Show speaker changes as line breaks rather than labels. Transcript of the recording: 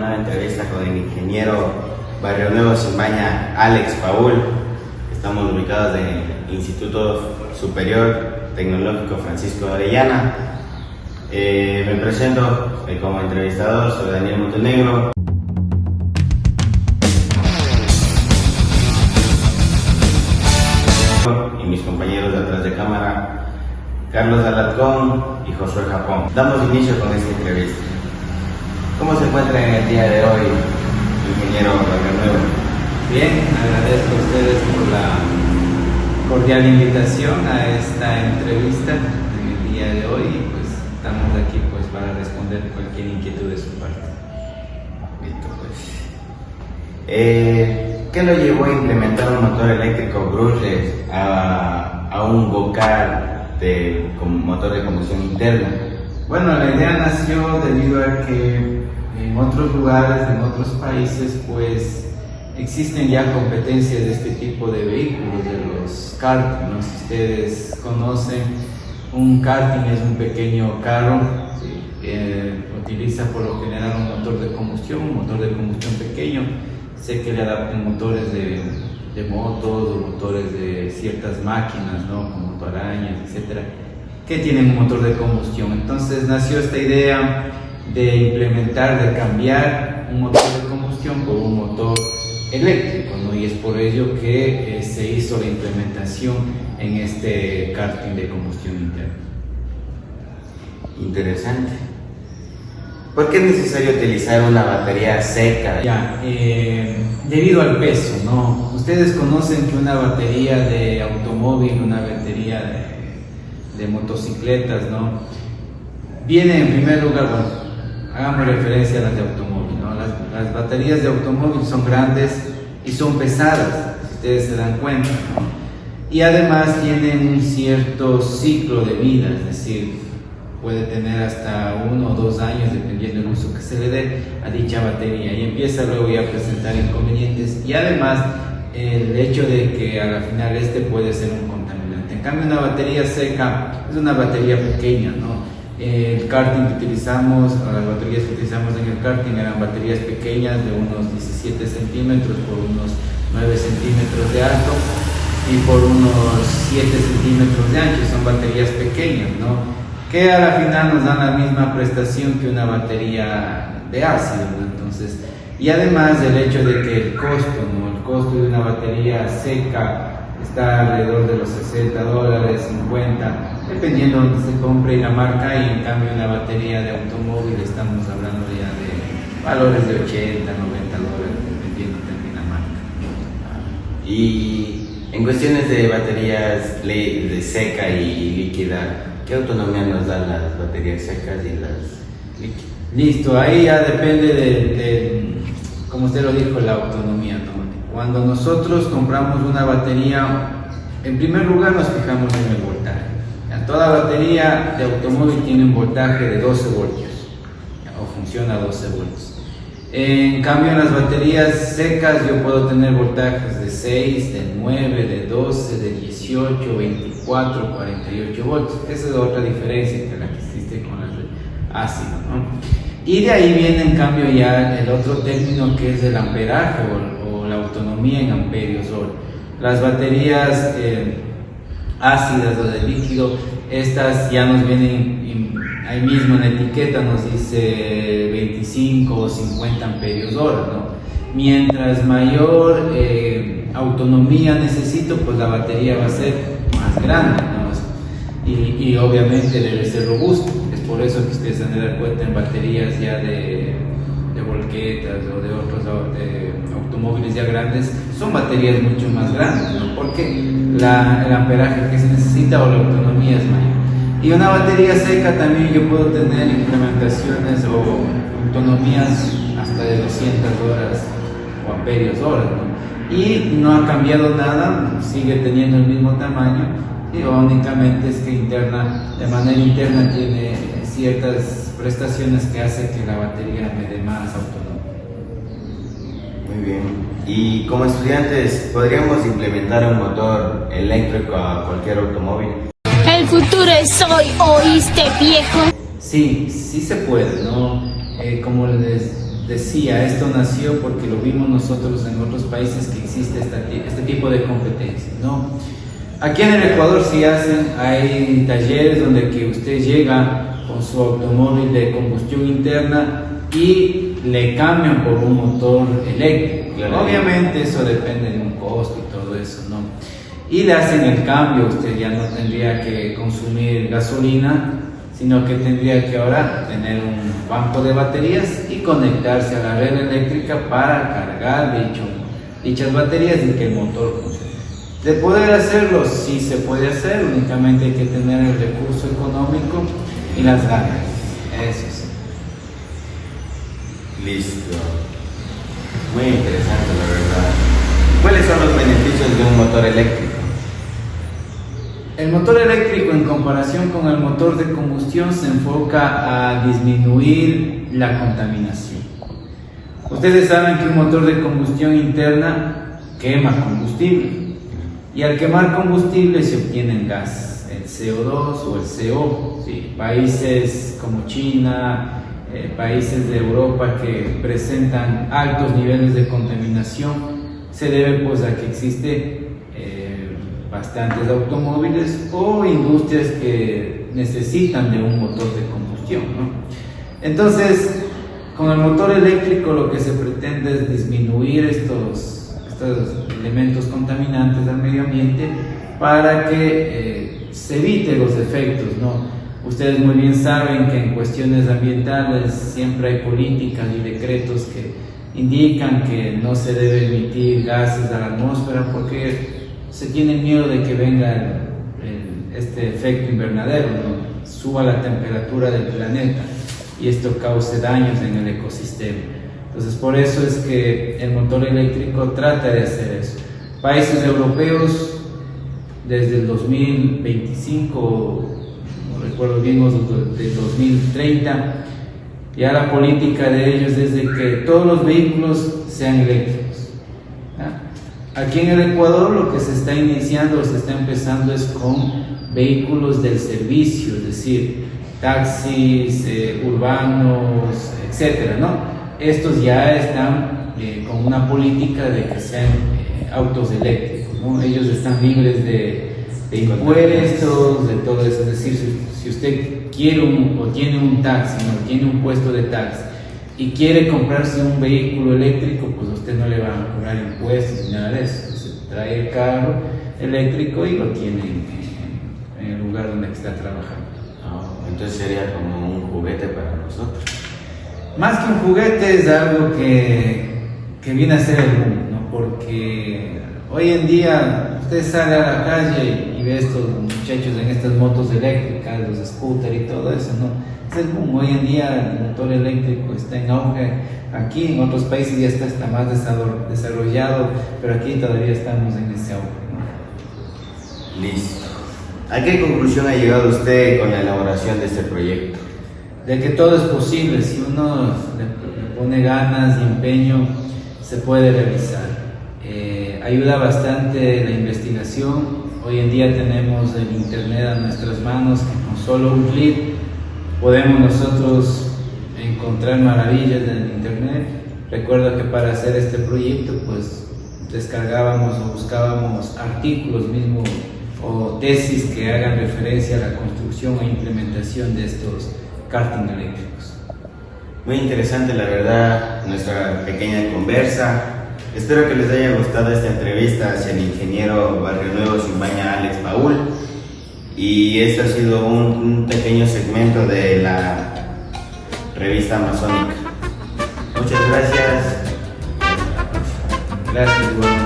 nueva entrevista con el ingeniero Barrio Nuevo Silvaña, Alex Paul. Estamos ubicados en el Instituto Superior Tecnológico Francisco de Orellana. Me presento como entrevistador, soy Daniel Montenegro. Y mis compañeros de atrás de cámara, Carlos Alarcón y Josué Japón. Damos inicio con esta entrevista. ¿Cómo se encuentra en el día de hoy, ingeniero Barrio Nuevo?
Bien, agradezco a ustedes por la cordial invitación a esta entrevista en el día de hoy. Pues estamos aquí pues para responder cualquier inquietud de su parte.
Listo, pues. ¿Qué lo llevó a implementar un motor eléctrico brushless a un go-kart con motor de combustión interna?
Bueno, la idea nació debido a que en otros lugares, en otros países, pues existen ya competencias de este tipo de vehículos, de los karting, ¿no? Si ustedes conocen, un karting es un pequeño carro, ¿sí? Utiliza por lo general un motor de combustión pequeño. Sé que le adaptan motores de motos o motores de ciertas máquinas, ¿no? Como motoarañas, etcétera, que tienen un motor de combustión. Entonces nació esta idea de implementar, de cambiar un motor de combustión por un motor eléctrico, ¿no? Y es por ello que se hizo la implementación en este karting de combustión interna.
Interesante. ¿Por qué es necesario utilizar una batería seca?
Debido al peso, ¿no? Ustedes conocen que una batería de automóvil, una batería de motocicletas, ¿no? Viene en primer lugar, bueno, hagamos referencia a las de automóvil, ¿no? Las baterías de automóvil son grandes y son pesadas, si ustedes se dan cuenta, ¿no? Y además tienen un cierto ciclo de vida, es decir, puede tener hasta 1 o 2 años dependiendo del uso que se le dé a dicha batería y empieza luego ya a presentar inconvenientes y además el hecho de que a la final puede ser un contaminante. En cambio una batería seca es una batería pequeña, ¿no? El karting que utilizamos, o las baterías que utilizamos en el karting eran baterías pequeñas de unos 17 centímetros por unos 9 centímetros de alto y por unos 7 centímetros de ancho, son baterías pequeñas, ¿no? Que a la final nos dan la misma prestación que una batería de ácido, ¿no? Entonces, y además del hecho de que el costo, ¿no? El costo de una batería seca está alrededor de los $60, 50, dependiendo de dónde se compre y la marca, y en cambio una batería de automóvil estamos hablando ya de valores de $80, $90, dependiendo también la marca.
Y en cuestiones de baterías de seca y líquida, ¿qué autonomía nos dan las baterías secas y las líquidas?
Listo, ahí ya depende de como usted lo dijo, la autonomía, ¿no? Cuando nosotros compramos una batería, en primer lugar nos fijamos en el voltaje. Toda batería de automóvil tiene un voltaje de 12 voltios, o funciona a 12 voltios. En cambio en las baterías secas yo puedo tener voltajes de 6, de 9, de 12, de 18, 24, 48 voltios. Esa es otra diferencia entre la que existe con las de ácido, ¿no? Y de ahí viene en cambio ya el otro término que es el amperaje o la autonomía en amperios hora. Las baterías ácidas o de líquido, estas ya nos vienen ahí mismo en la etiqueta, nos dice 25 o 50 amperios hora, ¿no? Mientras mayor autonomía necesito, pues la batería va a ser más grande, ¿no? Y obviamente debe ser robusta. Es por eso que ustedes se han de dar cuenta en baterías ya de volquetas o de otros automóviles ya grandes, son baterías mucho más grandes, ¿no? Porque el amperaje que se necesita o la autonomía es mayor. Y una batería seca también yo puedo tener implementaciones o autonomías hasta de 200 horas o amperios hora, ¿no? Y no ha cambiado nada, sigue teniendo el mismo tamaño, y únicamente es que de manera interna tiene ciertas prestaciones que hacen que la batería me dé más autonomía.
Muy bien. Y como estudiantes, ¿podríamos implementar un motor eléctrico a cualquier automóvil?
El futuro es hoy, ¿oíste, viejo?
Sí, sí se puede, ¿no? Como les decía, esto nació porque lo vimos nosotros en otros países que existe este tipo de competencias, ¿no? Aquí en el Ecuador sí hay talleres donde que usted llega con su automóvil de combustión interna y le cambian por un motor eléctrico.
Claro.
Obviamente eso depende de un costo y todo eso, ¿no? Y le hacen el cambio, usted ya no tendría que consumir gasolina, sino que tendría que ahora tener un banco de baterías y conectarse a la red eléctrica para cargar dichas baterías y que el motor funcione. De poder hacerlo, sí se puede hacer, únicamente hay que tener el recurso económico y las ganas, eso sí.
Listo. Muy interesante, la verdad. ¿Cuáles son los beneficios de un motor eléctrico?
El motor eléctrico en comparación con el motor de combustión se enfoca a disminuir la contaminación. Ustedes saben que un motor de combustión interna quema combustible y al quemar combustible se obtienen gases, el CO2 o el CO. ¿Sí? Países como China, países de Europa que presentan altos niveles de contaminación se debe pues a que existe bastantes automóviles o industrias que necesitan de un motor de combustión, ¿no? Entonces, con el motor eléctrico lo que se pretende es disminuir estos elementos contaminantes del medio ambiente para que se eviten los efectos, ¿no? Ustedes muy bien saben que en cuestiones ambientales siempre hay políticas y decretos que indican que no se debe emitir gases a la atmósfera porque se tiene miedo de que venga este efecto invernadero, ¿no? Suba la temperatura del planeta y esto cause daños en el ecosistema. Entonces por eso es que el motor eléctrico trata de hacer eso. Países europeos desde el 2025, no recuerdo bien, o del 2030, ya la política de ellos es de que todos los vehículos sean eléctricos. Aquí en el Ecuador lo que se está iniciando, se está empezando es con vehículos del servicio, es decir, taxis, urbanos, etcétera, ¿no? Estos ya están con una política de que sean autos eléctricos, ¿no? Ellos están libres de impuestos, de todo eso, es decir, si usted quiere o tiene un taxi, no tiene un puesto de taxi y quiere comprarse un vehículo eléctrico, pues a usted no le van a cobrar impuestos ni nada de eso. Se trae el carro eléctrico y lo tiene en el lugar donde está trabajando.
Entonces sería como un juguete para nosotros.
Más que un juguete es algo que viene a ser el boom, ¿no? Porque hoy en día usted sale a la calle y ve estos muchachos en estas motos eléctricas, los scooters y todo eso, ¿no? Es el boom. Hoy en día el motor eléctrico está en auge. Aquí en otros países ya está más desarrollado, pero aquí todavía estamos en ese auge, ¿no?
Listo. ¿A qué conclusión ha llegado usted con la elaboración de este proyecto?
De que todo es posible, si uno le pone ganas y empeño, se puede realizar. Ayuda bastante la investigación. Hoy en día tenemos el internet a nuestras manos, que con solo un clic podemos nosotros encontrar maravillas en el internet. Recuerdo que para hacer este proyecto pues descargábamos o buscábamos artículos mismos o tesis que hagan referencia a la construcción e implementación de estos karting eléctricos.
Muy interesante, la verdad, nuestra pequeña conversa. Espero que les haya gustado esta entrevista hacia el ingeniero Barrio Nuevo Simbaña Alex Paul. Y este ha sido un pequeño segmento de la revista Amazónica. Muchas gracias.
Gracias, bueno.